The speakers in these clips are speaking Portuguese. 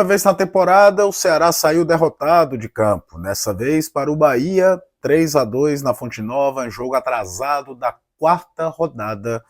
Uma vez na temporada, o Ceará saiu derrotado de campo. Dessa vez para o Bahia, 3-2 na Fonte Nova, em jogo atrasado da quarta rodada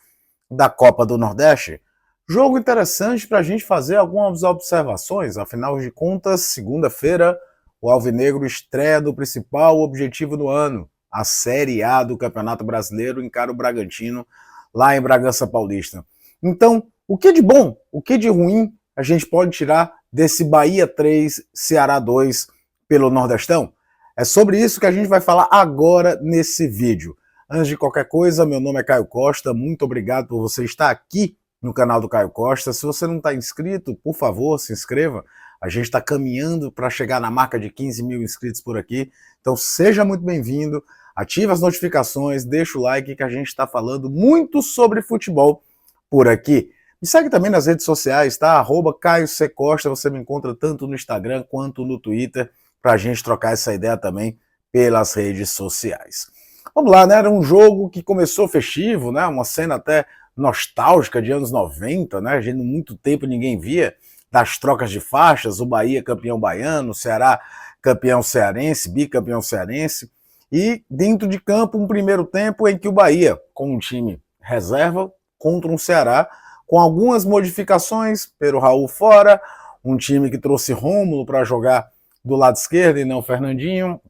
da Copa do Nordeste. Jogo interessante para a gente fazer algumas observações. Afinal de contas, segunda-feira, o Alvinegro estreia do principal objetivo do ano, a Série A do Campeonato Brasileiro, encara o Bragantino lá em Bragança Paulista. Então, o que de bom, o que de ruim a gente pode tirar desse Bahia 3, Ceará 2 pelo Nordestão? É sobre isso que a gente vai falar agora nesse vídeo. Antes de qualquer coisa, meu nome é Caio Costa, muito obrigado por você estar aqui no canal do Caio Costa. Se você não está inscrito, por favor, se inscreva. A gente está caminhando para chegar na marca de 15 mil inscritos por aqui. Então seja muito bem-vindo, ative as notificações, deixa o like que a gente está falando muito sobre futebol por aqui. Me segue também nas redes sociais, tá? @Caio C. Costa, você me encontra tanto no Instagram quanto no Twitter, para a gente trocar essa ideia também pelas redes sociais. Vamos lá, né? Era um jogo que começou festivo, né? Uma cena até nostálgica de anos 90, né? A gente, muito tempo ninguém via, das trocas de faixas, o Bahia campeão baiano, o Ceará campeão cearense, bicampeão cearense, e dentro de campo um primeiro tempo em que o Bahia, com um time reserva, contra um Ceará, com algumas modificações, Pedro Raul fora, um time que trouxe Rômulo para jogar do lado esquerdo e não Fernandinho.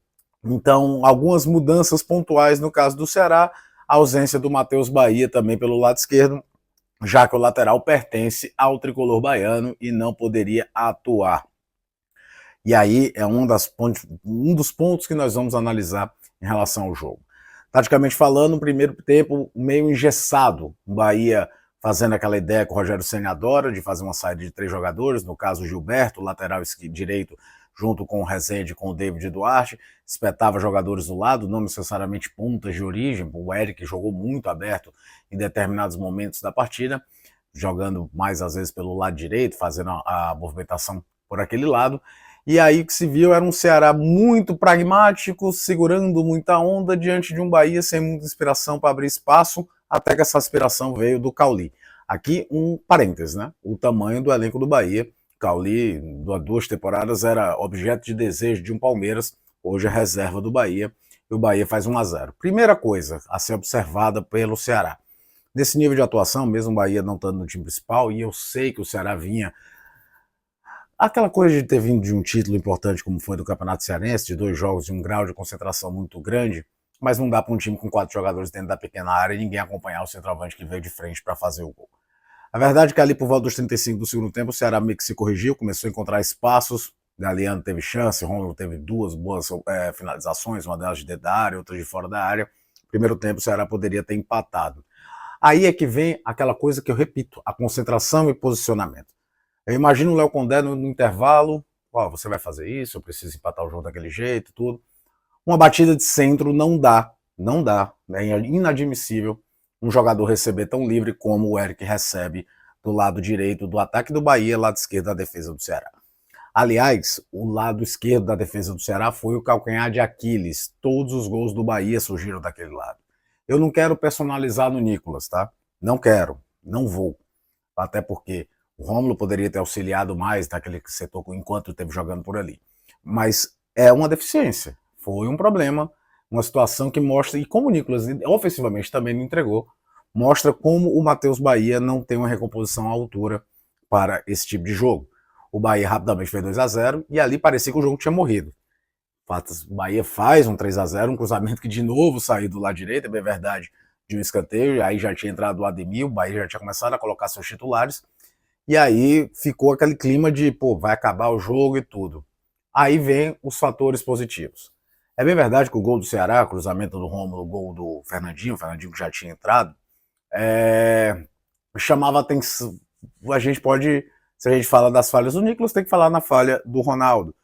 Então, algumas mudanças pontuais no caso do Ceará, a ausência do Matheus Bahia também pelo lado esquerdo, já que o lateral pertence ao tricolor baiano e não poderia atuar. E aí é um dos pontos que nós vamos analisar em relação ao jogo. Taticamente falando, no primeiro tempo meio engessado, o Bahia fazendo aquela ideia que o Rogério Ceni adora, de fazer uma saída de 3 jogadores, no caso o Gilberto, lateral direito, junto com o Rezende, com o David Duarte, espetava jogadores do lado, não necessariamente pontas de origem. O Eric jogou muito aberto em determinados momentos da partida, jogando mais às vezes pelo lado direito, fazendo a movimentação por aquele lado. E aí o que se viu era um Ceará muito pragmático, segurando muita onda diante de um Bahia sem muita inspiração para abrir espaço, até que essa inspiração veio do Cauli. Aqui um parênteses, né? O tamanho do elenco do Bahia. Cauli, há 2 temporadas, era objeto de desejo de um Palmeiras, hoje é reserva do Bahia, e o Bahia faz 1-0. Primeira coisa a ser observada pelo Ceará. Nesse nível de atuação, mesmo o Bahia não estando no time principal, e eu sei que o Ceará vinha aquela coisa de ter vindo de um título importante como foi do Campeonato Cearense, de 2 jogos e um grau de concentração muito grande, mas não dá para um time com 4 jogadores dentro da pequena área e ninguém acompanhar o centroavante que veio de frente para fazer o gol. A verdade é que ali por volta dos 35 do segundo tempo o Ceará meio que se corrigiu, começou a encontrar espaços, Galeano teve chance, Rômulo teve 2 boas finalizações, uma delas de dentro da área, outra de fora da área. Primeiro tempo o Ceará poderia ter empatado. Aí é que vem aquela coisa que eu repito, a concentração e posicionamento. Eu imagino o Léo Condé no intervalo, você vai fazer isso, eu preciso empatar o jogo daquele jeito, tudo. Uma batida de centro não dá, é inadmissível um jogador receber tão livre como o Eric recebe do lado direito do ataque do Bahia, lado esquerdo da defesa do Ceará. Aliás, o lado esquerdo da defesa do Ceará foi o calcanhar de Aquiles. Todos os gols do Bahia surgiram daquele lado. Eu não quero personalizar no Nicolas, tá? Não quero, não vou. Até porque o Rômulo poderia ter auxiliado mais naquele setor enquanto esteve jogando por ali. Mas é uma deficiência, foi um problema, uma situação que mostra, e como o Nicolas ofensivamente também não entregou, mostra como o Matheus Bahia não tem uma recomposição à altura para esse tipo de jogo. O Bahia rapidamente fez 2-0 e ali parecia que o jogo tinha morrido. O Bahia faz um 3-0, um cruzamento que de novo saiu do lado direito, é bem verdade, de um escanteio, aí já tinha entrado o Ademir, o Bahia já tinha começado a colocar seus titulares, e aí ficou aquele clima de, vai acabar o jogo e tudo. Aí vem os fatores positivos. É bem verdade que o gol do Ceará, cruzamento do Rômulo, o gol do Fernandinho, o Fernandinho que já tinha entrado, chamava atenção. A gente pode, se a gente fala das falhas do Nicolas, tem que falar na falha do Ronaldo.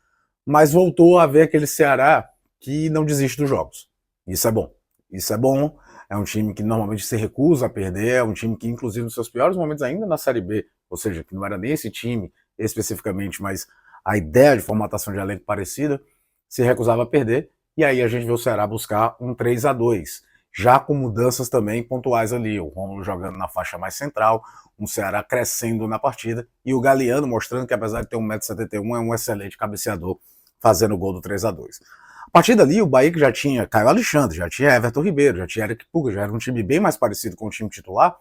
Mas voltou a ver aquele Ceará que não desiste dos jogos. Isso é bom. Isso é bom. É um time que normalmente se recusa a perder, é um time que, inclusive, nos seus piores momentos, ainda na Série B, ou seja, que não era nem esse time especificamente, mas a ideia de formatação de elenco parecida, se recusava a perder, e aí a gente vê o Ceará buscar um 3-2, já com mudanças também pontuais ali, o Rômulo jogando na faixa mais central, um Ceará crescendo na partida, e o Galeano mostrando que apesar de ter 1,71 m, é um excelente cabeceador, fazendo o gol do 3-2. A partir dali, o Bahia que já tinha Caio Alexandre, já tinha Everton Ribeiro, já tinha Eric Puga, já era um time bem mais parecido com o time titular.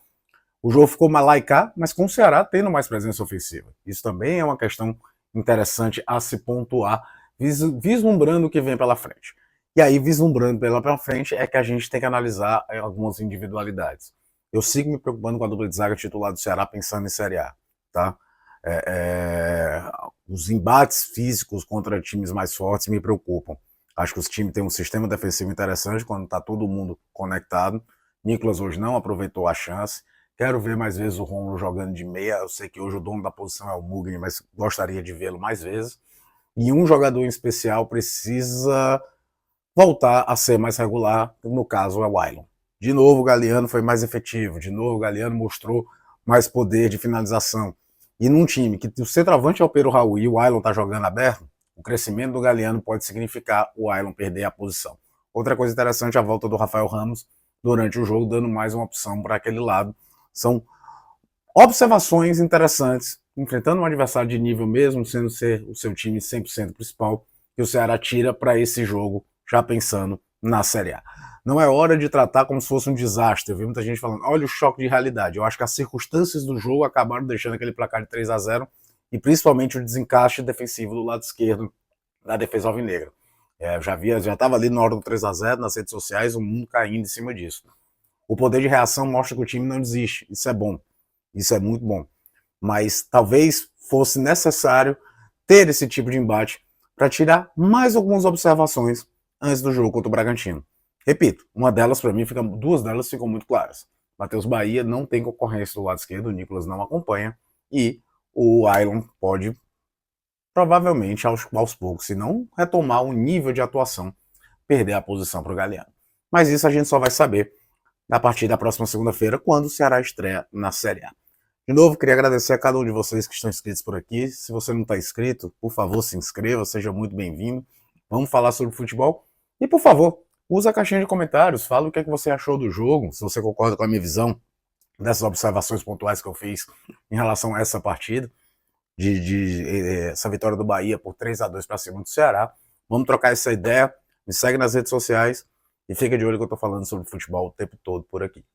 O jogo ficou mais lá e cá, mas com o Ceará tendo mais presença ofensiva. Isso também é uma questão interessante a se pontuar, vislumbrando o que vem pela frente. E aí, vislumbrando pela frente, é que a gente tem que analisar algumas individualidades. Eu sigo me preocupando com a dupla de zaga titular do Ceará, pensando em Série A. Tá? Os embates físicos contra times mais fortes me preocupam. Acho que os times têm um sistema defensivo interessante quando está todo mundo conectado. Nicolas hoje não aproveitou a chance. Quero ver mais vezes o Romulo jogando de meia. Eu sei que hoje o dono da posição é o Mugni, mas gostaria de vê-lo mais vezes. E um jogador em especial precisa voltar a ser mais regular, no caso é o Ailon. De novo o Galeano foi mais efetivo, de novo o Galeano mostrou mais poder de finalização. E num time que o centroavante é o Pedro Raul e o Ailon está jogando aberto, o crescimento do Galeano pode significar o Ailon perder a posição. Outra coisa interessante é a volta do Rafael Ramos durante o jogo, dando mais uma opção para aquele lado. São observações interessantes, enfrentando um adversário de nível mesmo, sendo ser o seu time 100% principal, que o Ceará tira para esse jogo, já pensando na Série A. Não é hora de tratar como se fosse um desastre. Eu vi muita gente falando, olha o choque de realidade. Eu acho que as circunstâncias do jogo acabaram deixando aquele placar de 3-0 e principalmente o desencaixe defensivo do lado esquerdo da defesa alvinegra. Já estava ali na hora do 3-0 nas redes sociais, o mundo caindo em cima disso. O poder de reação mostra que o time não desiste. Isso é bom. Isso é muito bom. Mas talvez fosse necessário ter esse tipo de embate para tirar mais algumas observações antes do jogo contra o Bragantino. Repito, duas delas ficam muito claras. Matheus Bahia não tem concorrência do lado esquerdo, o Nicolas não acompanha, e o Ailon pode, provavelmente, aos poucos, se não retomar o nível de atuação, perder a posição para o Galeano. Mas isso a gente só vai saber a partir da próxima segunda-feira, quando o Ceará estreia na Série A. De novo, queria agradecer a cada um de vocês que estão inscritos por aqui. Se você não está inscrito, por favor, se inscreva, seja muito bem-vindo. Vamos falar sobre futebol. E, por favor, use a caixinha de comentários, fala o que é que você achou do jogo, se você concorda com a minha visão dessas observações pontuais que eu fiz em relação a essa partida, essa vitória do Bahia por 3-2 para cima do Ceará. Vamos trocar essa ideia, me segue nas redes sociais e fica de olho que eu estou falando sobre futebol o tempo todo por aqui.